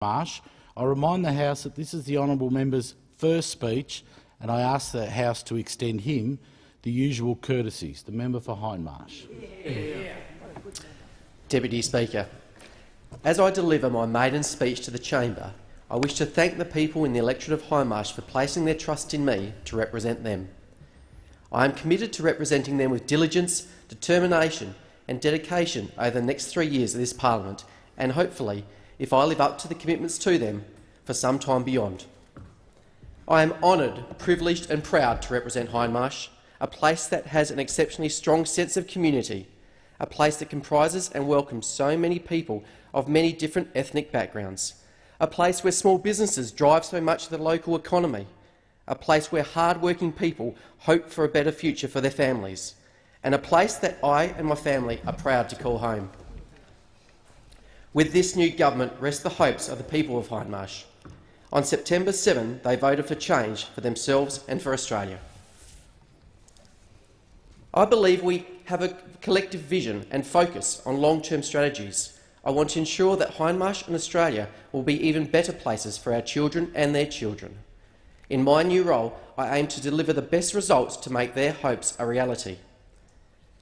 Marsh. I remind the House that this is the honourable member's first speech, and I ask the House to extend him the usual courtesies. The member for Hindmarsh. Deputy Speaker, as I deliver my maiden speech to the chamber, I wish to thank the people in the electorate of Hindmarsh for placing their trust in me to represent them. I am committed to representing them with diligence, determination and dedication over the next 3 years of this parliament, and hopefully, if I live up to the commitments to them, for some time beyond. I am honoured, privileged and proud to represent Hindmarsh, a place that has an exceptionally strong sense of community, a place that comprises and welcomes so many people of many different ethnic backgrounds, a place where small businesses drive so much of the local economy, a place where hard-working people hope for a better future for their families, and a place that I and my family are proud to call home. With this new government rest the hopes of the people of Hindmarsh. On September 7, they voted for change for themselves and for Australia. I believe we have a collective vision and focus on long-term strategies. I want to ensure that Hindmarsh and Australia will be even better places for our children and their children. In my new role, I aim to deliver the best results to make their hopes a reality.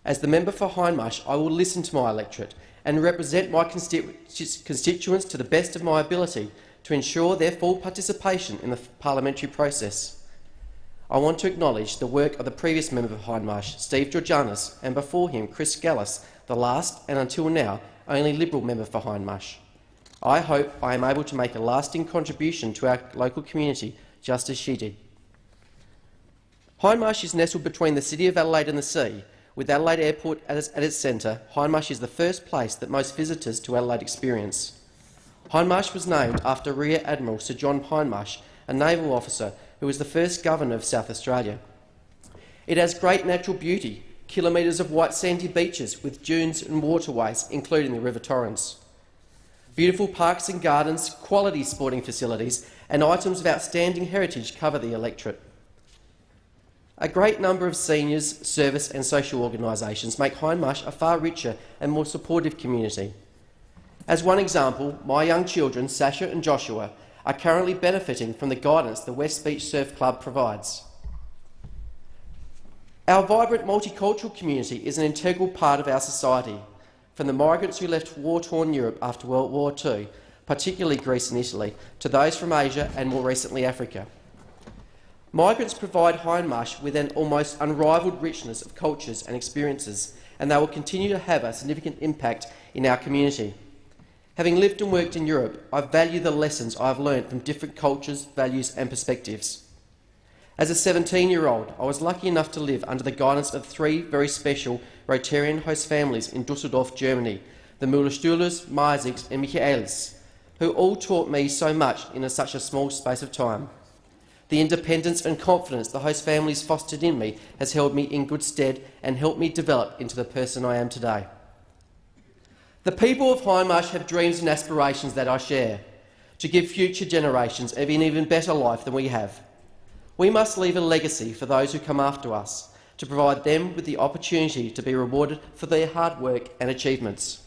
As the member for Hindmarsh, I will listen to my electorate and represent my constituents to the best of my ability to ensure their full participation in the parliamentary process. I want to acknowledge the work of the previous member for Hindmarsh, Steve Georgianis, and before him, Chris Gallis, the last and until now only Liberal member for Hindmarsh. I hope I am able to make a lasting contribution to our local community, just as she did. Hindmarsh is nestled between the City of Adelaide and the sea. With Adelaide Airport at its centre, Hindmarsh is the first place that most visitors to Adelaide experience. Hindmarsh was named after Rear Admiral Sir John Hindmarsh, a naval officer who was the first Governor of South Australia. It has great natural beauty, kilometres of white sandy beaches with dunes and waterways, including the River Torrens. Beautiful parks and gardens, quality sporting facilities and items of outstanding heritage cover the electorate. A great number of seniors, service and social organisations make Hindmarsh a far richer and more supportive community. As one example, my young children, Sasha and Joshua, are currently benefiting from the guidance the West Beach Surf Club provides. Our vibrant multicultural community is an integral part of our society, from the migrants who left war-torn Europe after World War II, particularly Greece and Italy, to those from Asia and more recently Africa. Migrants provide Hindmarsh with an almost unrivalled richness of cultures and experiences, and they will continue to have a significant impact in our community. Having lived and worked in Europe, I value the lessons I have learned from different cultures, values and perspectives. As a 17-year-old, I was lucky enough to live under the guidance of 3 very special Rotarian host families in Dusseldorf, Germany, the Müller-Stühlers, Meizigs and Michaelis, who all taught me so much in such a small space of time. The independence and confidence the host families fostered in me has held me in good stead and helped me develop into the person I am today. The people of Hindmarsh have dreams and aspirations that I share, to give future generations an even better life than we have. We must leave a legacy for those who come after us, to provide them with the opportunity to be rewarded for their hard work and achievements.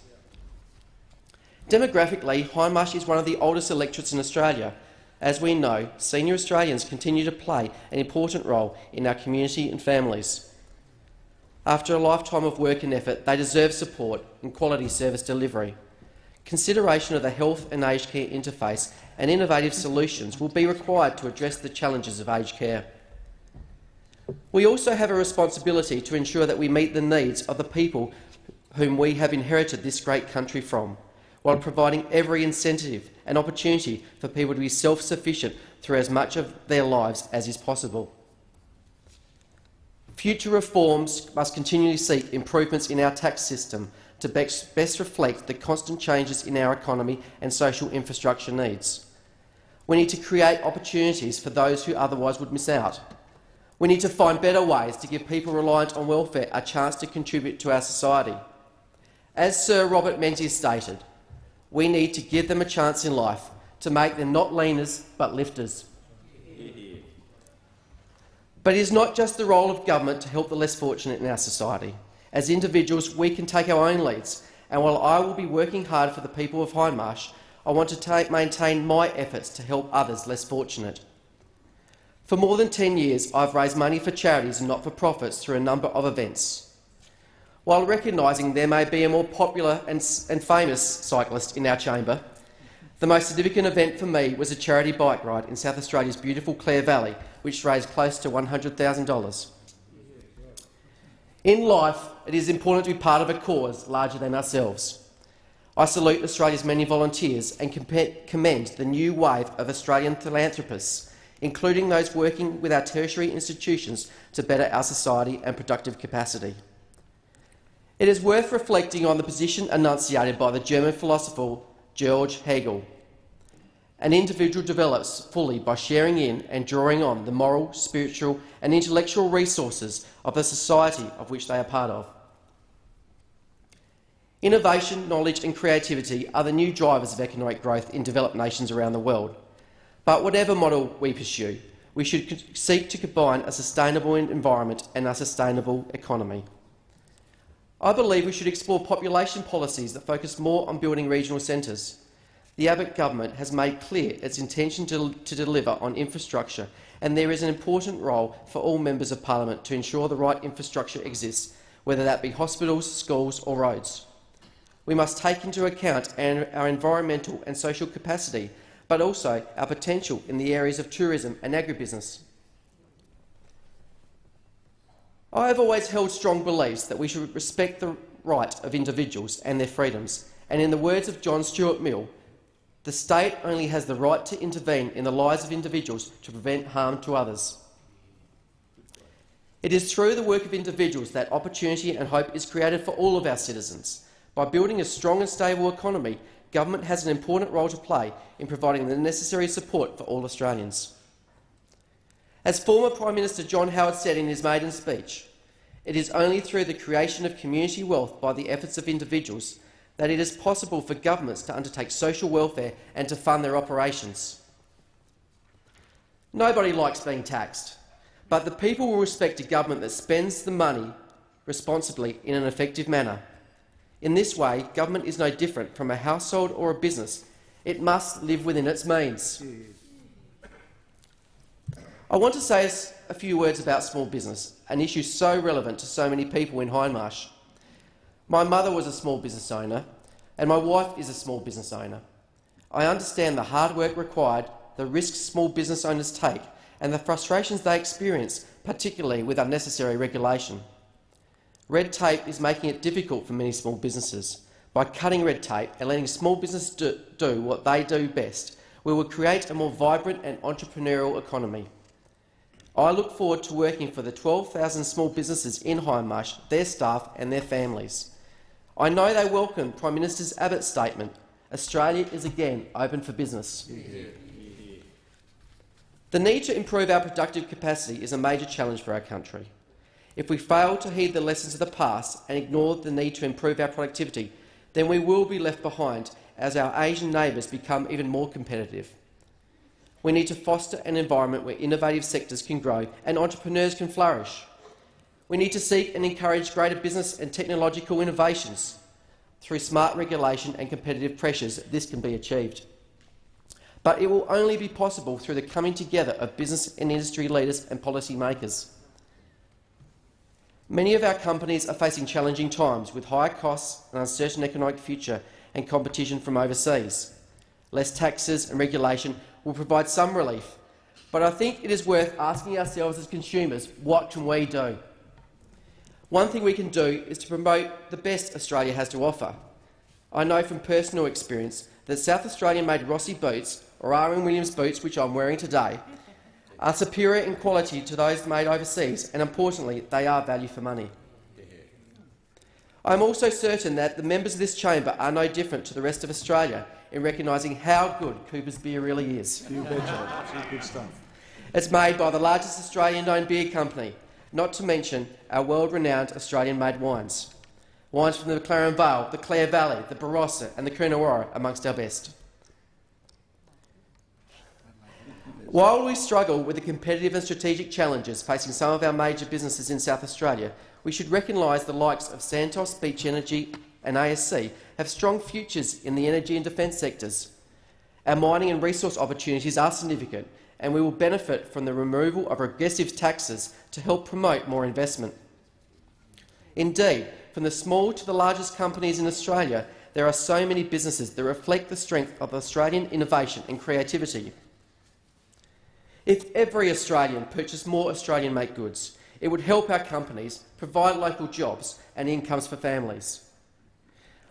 Demographically, Hindmarsh is one of the oldest electorates in Australia. As we know, senior Australians continue to play an important role in our community and families. After a lifetime of work and effort, they deserve support and quality service delivery. Consideration of the health and aged care interface and innovative solutions will be required to address the challenges of aged care. We also have a responsibility to ensure that we meet the needs of the people whom we have inherited this great country from, while providing every incentive and opportunity for people to be self-sufficient through as much of their lives as is possible. Future reforms must continually seek improvements in our tax system to best reflect the constant changes in our economy and social infrastructure needs. We need to create opportunities for those who otherwise would miss out. We need to find better ways to give people reliant on welfare a chance to contribute to our society. As Sir Robert Menzies stated, we need to give them a chance in life, to make them not leaners but lifters. But it is not just the role of government to help the less fortunate in our society. As individuals, we can take our own leads, and while I will be working hard for the people of Hindmarsh, I want to maintain my efforts to help others less fortunate. For more than 10 years, I've raised money for charities and not-for-profits through a number of events. While recognising there may be a more popular and famous cyclist in our chamber, the most significant event for me was a charity bike ride in South Australia's beautiful Clare Valley, which raised close to $100,000. In life, it is important to be part of a cause larger than ourselves. I salute Australia's many volunteers and commend the new wave of Australian philanthropists, including those working with our tertiary institutions to better our society and productive capacity. It is worth reflecting on the position enunciated by the German philosopher Georg Hegel. An individual develops fully by sharing in and drawing on the moral, spiritual and intellectual resources of the society of which they are part of. Innovation, knowledge and creativity are the new drivers of economic growth in developed nations around the world. But whatever model we pursue, we should seek to combine a sustainable environment and a sustainable economy. I believe we should explore population policies that focus more on building regional centres. The Abbott government has made clear its intention to deliver on infrastructure, and there is an important role for all members of Parliament to ensure the right infrastructure exists, whether that be hospitals, schools or roads. We must take into account our environmental and social capacity, but also our potential in the areas of tourism and agribusiness. I have always held strong beliefs that we should respect the right of individuals and their freedoms, and in the words of John Stuart Mill, the state only has the right to intervene in the lives of individuals to prevent harm to others. It is through the work of individuals that opportunity and hope is created for all of our citizens. By building a strong and stable economy, government has an important role to play in providing the necessary support for all Australians. As former Prime Minister John Howard said in his maiden speech, it is only through the creation of community wealth by the efforts of individuals that it is possible for governments to undertake social welfare and to fund their operations. Nobody likes being taxed, but the people will respect a government that spends the money responsibly in an effective manner. In this way, government is no different from a household or a business. It must live within its means. I want to say a few words about small business, an issue so relevant to so many people in Hindmarsh. My mother was a small business owner, and my wife is a small business owner. I understand the hard work required, the risks small business owners take, and the frustrations they experience, particularly with unnecessary regulation. Red tape is making it difficult for many small businesses. By cutting red tape and letting small business do what they do best, we will create a more vibrant and entrepreneurial economy. I look forward to working for the 12,000 small businesses in Hindmarsh, their staff and their families. I know they welcome Prime Minister Abbott's statement, Australia is again open for business. The need to improve our productive capacity is a major challenge for our country. If we fail to heed the lessons of the past and ignore the need to improve our productivity, then we will be left behind as our Asian neighbours become even more competitive. We need to foster an environment where innovative sectors can grow and entrepreneurs can flourish. We need to seek and encourage greater business and technological innovations. Through smart regulation and competitive pressures, this can be achieved. But it will only be possible through the coming together of business and industry leaders and policy makers. Many of our companies are facing challenging times with higher costs, an uncertain economic future and competition from overseas. Less taxes and regulation will provide some relief, but I think it is worth asking ourselves as consumers, what can we do? One thing we can do is to promote the best Australia has to offer. I know from personal experience that South Australian-made Rossi boots, or R.M. Williams boots, which I'm wearing today, are superior in quality to those made overseas, and importantly, they are value for money. I am also certain that the members of this chamber are no different to the rest of Australia in recognising how good Cooper's beer really is. You betcha. It's good stuff. It's made by the largest Australian-owned beer company, not to mention our world-renowned Australian-made wines. Wines from the McLaren Vale, the Clare Valley, the Barossa and the Coonawarra amongst our best. While we struggle with the competitive and strategic challenges facing some of our major businesses in South Australia, we should recognise the likes of Santos, Beach Energy and ASC have strong futures in the energy and defence sectors. Our mining and resource opportunities are significant, and we will benefit from the removal of regressive taxes to help promote more investment. Indeed, from the small to the largest companies in Australia, there are so many businesses that reflect the strength of Australian innovation and creativity. If every Australian purchased more Australian-made goods, it would help our companies, provide local jobs and incomes for families.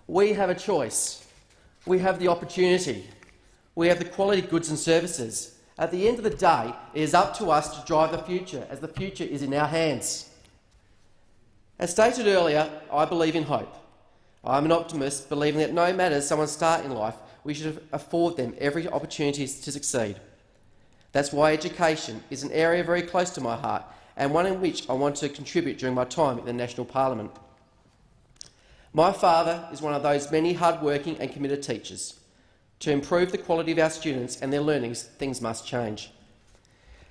We have a choice. We have the opportunity. We have the quality goods and services. At the end of the day, it is up to us to drive the future, as the future is in our hands. As stated earlier, I believe in hope. I'm an optimist, believing that no matter someone's start in life, we should afford them every opportunity to succeed. That's why education is an area very close to my heart, and one in which I want to contribute during my time in the National Parliament. My father is one of those many hard-working and committed teachers. To improve the quality of our students and their learnings, things must change.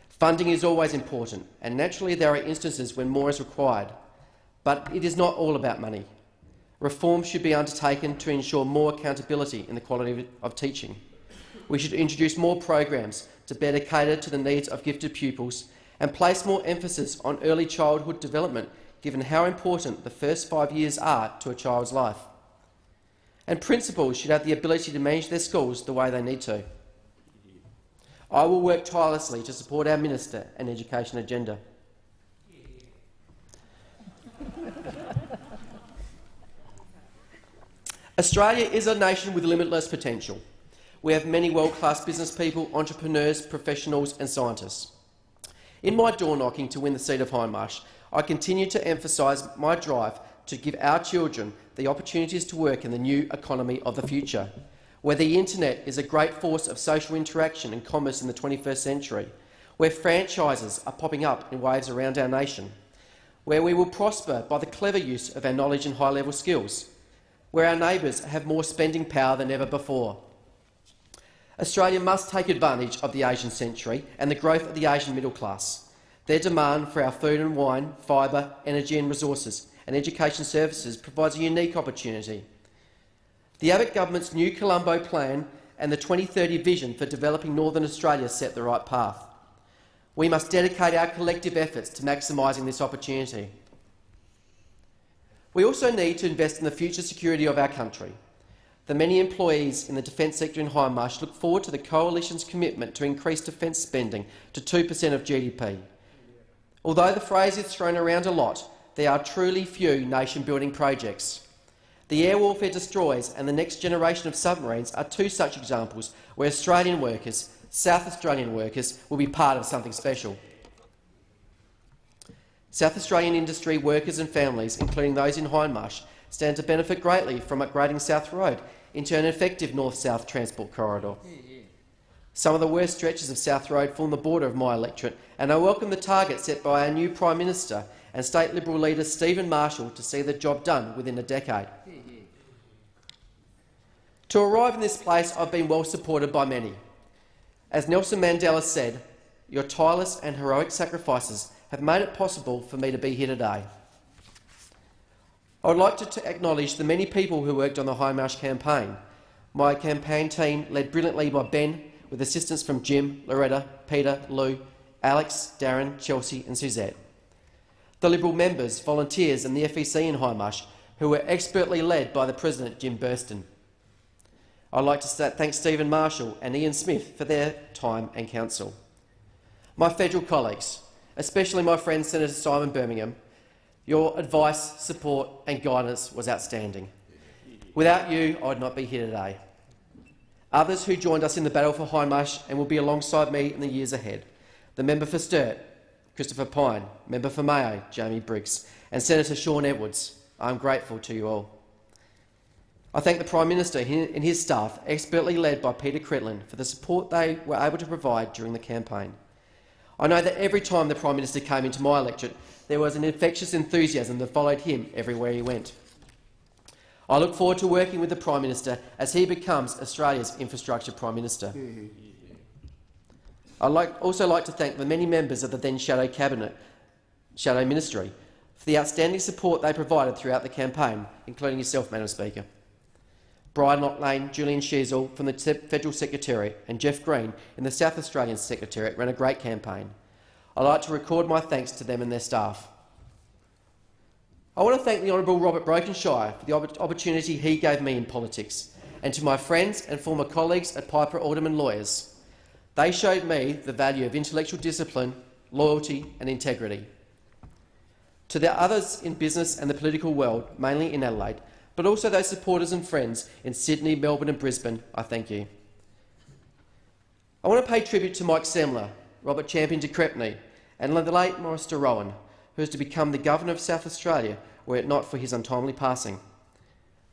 Funding is always important, and naturally there are instances when more is required. But it is not all about money. Reform should be undertaken to ensure more accountability in the quality of teaching. We should introduce more programs to better cater to the needs of gifted pupils and place more emphasis on early childhood development, given how important the first 5 years are to a child's life. And principals should have the ability to manage their schools the way they need to. I will work tirelessly to support our Minister and Education agenda. Australia is a nation with limitless potential. We have many world-class business people, entrepreneurs, professionals and scientists. In my door-knocking to win the seat of Hindmarsh, I continue to emphasise my drive to give our children the opportunities to work in the new economy of the future, where the internet is a great force of social interaction and commerce in the 21st century, where franchises are popping up in waves around our nation, where we will prosper by the clever use of our knowledge and high-level skills, where our neighbours have more spending power than ever before. Australia must take advantage of the Asian century and the growth of the Asian middle class. Their demand for our food and wine, fibre, energy and resources and education services provides a unique opportunity. The Abbott government's new Colombo plan and the 2030 vision for developing Northern Australia set the right path. We must dedicate our collective efforts to maximising this opportunity. We also need to invest in the future security of our country. The many employees in the defence sector in Hindmarsh look forward to the Coalition's commitment to increase defence spending to 2% of GDP. Although the phrase is thrown around a lot, there are truly few nation-building projects. The air warfare destroyers and the next generation of submarines are two such examples where Australian workers, South Australian workers, will be part of something special. South Australian industry, workers and families, including those in Hindmarsh, stand to benefit greatly from upgrading South Road into an effective north-south transport corridor. Some of the worst stretches of South Road form the border of my electorate, and I welcome the target set by our new Prime Minister and State Liberal leader Stephen Marshall to see the job done within a decade. To arrive in this place, I've been well supported by many. As Nelson Mandela said, "Your tireless and heroic sacrifices have made it possible for me to be here today." I would like to acknowledge the many people who worked on the Hindmarsh campaign. My campaign team, led brilliantly by Ben, with assistance from Jim, Loretta, Peter, Lou, Alex, Darren, Chelsea and Suzette. The Liberal members, volunteers and the FEC in Hindmarsh, who were expertly led by the President, Jim Burston. I'd like to thank Stephen Marshall and Ian Smith for their time and counsel. My federal colleagues, especially my friend Senator Simon Birmingham, your advice, support and guidance was outstanding. Without you, I would not be here today. Others who joined us in the battle for Hindmarsh and will be alongside me in the years ahead: the member for Sturt, Christopher Pine, member for Mayo, Jamie Briggs, and Senator Sean Edwards. I am grateful to you all. I thank the Prime Minister and his staff, expertly led by Peter Cretland, for the support they were able to provide during the campaign. I know that every time the Prime Minister came into my electorate, there was an infectious enthusiasm that followed him everywhere he went. I look forward to working with the Prime Minister as he becomes Australia's Infrastructure Prime Minister. I'd also like to thank the many members of the then Shadow Ministry for the outstanding support they provided throughout the campaign, including yourself, Madam Speaker. Brian Locklane, Julian Sheasel from the Federal Secretariat and Jeff Green in the South Australian Secretariat ran a great campaign. I'd like to record my thanks to them and their staff. I want to thank the Honourable Robert Brokenshire for the opportunity he gave me in politics, and to my friends and former colleagues at Piper Alderman Lawyers. They showed me the value of intellectual discipline, loyalty and integrity. To the others in business and the political world, mainly in Adelaide, but also those supporters and friends in Sydney, Melbourne and Brisbane, I thank you. I want to pay tribute to Mike Semler, Robert Champion de Crepney and the late Maurice de Rohan, who is to become the Governor of South Australia were it not for his untimely passing.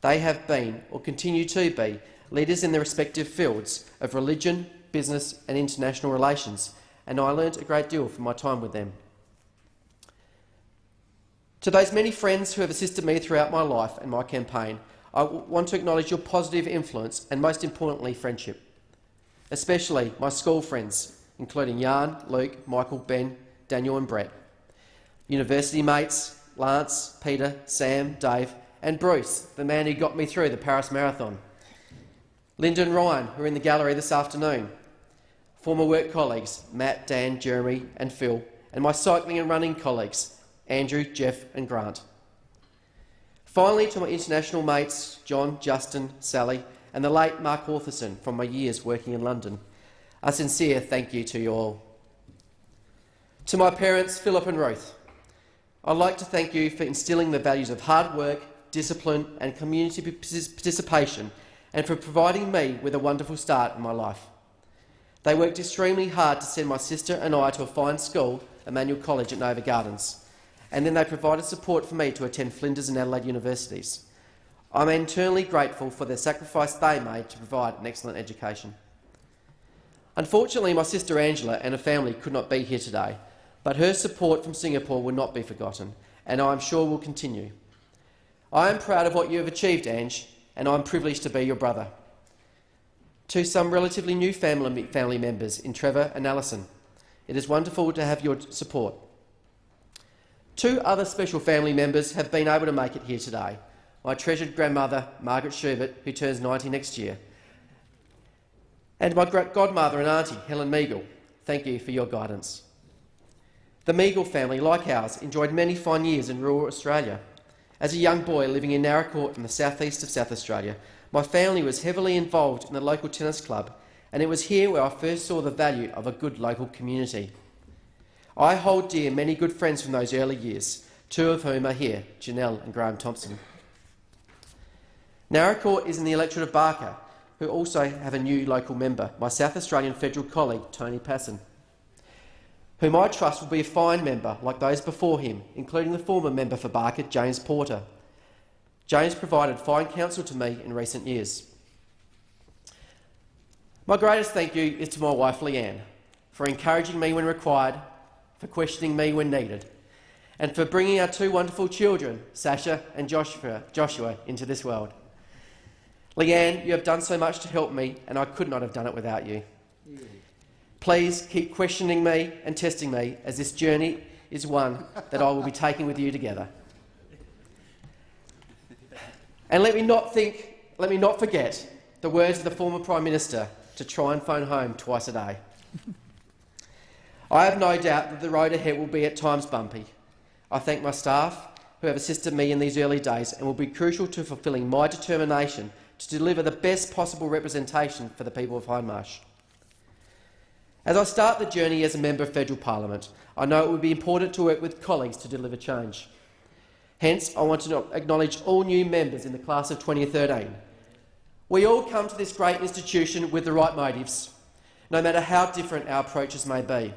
They have been, or continue to be, leaders in their respective fields of religion, business and international relations, and I learnt a great deal from my time with them. To those many friends who have assisted me throughout my life and my campaign, I want to acknowledge your positive influence and, most importantly, friendship. Especially my school friends, including Jan, Luke, Michael, Ben, Daniel and Brett. University mates, Lance, Peter, Sam, Dave and Bruce, the man who got me through the Paris Marathon. Linda and Ryan, who are in the gallery this afternoon. Former work colleagues, Matt, Dan, Jeremy and Phil, and my cycling and running colleagues, Andrew, Jeff and Grant. Finally, to my international mates, John, Justin, Sally and the late Mark Ortherson from my years working in London. A sincere thank you to you all. To my parents, Philip and Ruth, I'd like to thank you for instilling the values of hard work, discipline and community participation and for providing me with a wonderful start in my life. They worked extremely hard to send my sister and I to a fine school, Emmanuel College at Nova Gardens, and then they provided support for me to attend Flinders and Adelaide universities. I'm eternally grateful for the sacrifice they made to provide an excellent education. Unfortunately, my sister Angela and her family could not be here today, but her support from Singapore will not be forgotten, and I am sure will continue. I am proud of what you have achieved, Ange, and I'm privileged to be your brother. To some relatively new family members in Trevor and Alison, it is wonderful to have your support. 2 other special family members have been able to make it here today. My treasured grandmother, Margaret Schubert, who turns 90 next year, and my godmother and auntie, Helen Meagle. Thank you for your guidance. The Meagle family, like ours, enjoyed many fine years in rural Australia. As a young boy living in Narracourt in the southeast of South Australia, my family was heavily involved in the local tennis club, and it was here where I first saw the value of a good local community. I hold dear many good friends from those early years, 2 of whom are here, Janelle and Graham Thompson. Narracourt is in the electorate of Barker, who also have a new local member, my South Australian federal colleague, Tony Passon, whom I trust will be a fine member like those before him, including the former member for Barker, James Porter. James provided fine counsel to me in recent years. My greatest thank you is to my wife Leanne, for encouraging me when required, for questioning me when needed, and for bringing our 2 wonderful children, Sasha and Joshua, into this world. Leanne, you have done so much to help me, and I could not have done it without you. Please keep questioning me and testing me, as this journey is one that I will be taking with you together. And let me not forget the words of the former Prime Minister to try and phone home twice a day. I have no doubt that the road ahead will be at times bumpy. I thank my staff who have assisted me in these early days and will be crucial to fulfilling my determination to deliver the best possible representation for the people of Hindmarsh. As I start the journey as a member of Federal Parliament, I know it will be important to work with colleagues to deliver change. Hence, I want to acknowledge all new members in the class of 2013. We all come to this great institution with the right motives, no matter how different our approaches may be.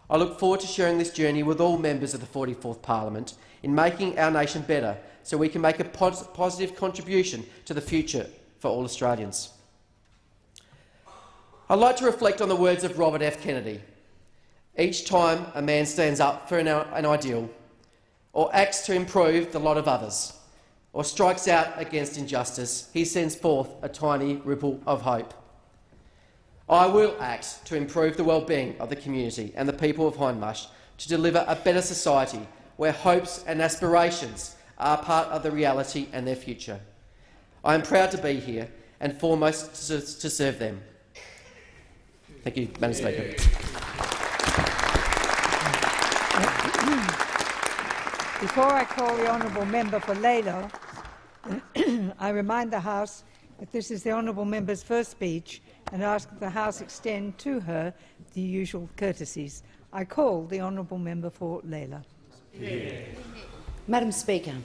I look forward to sharing this journey with all members of the 44th Parliament in making our nation better so we can make a positive contribution to the future for all Australians. I'd like to reflect on the words of Robert F. Kennedy. Each time a man stands up for an ideal, or acts to improve the lot of others, or strikes out against injustice, he sends forth a tiny ripple of hope. I will act to improve the well-being of the community and the people of Hindmarsh to deliver a better society where hopes and aspirations are part of the reality and their future. I am proud to be here and foremost to serve them. Thank you, Madam Speaker. Before I call the honourable member for Layla, I remind the House that this is the honourable member's first speech and ask that the House extend to her the usual courtesies. I call the honourable member for Layla. Madam Speaker,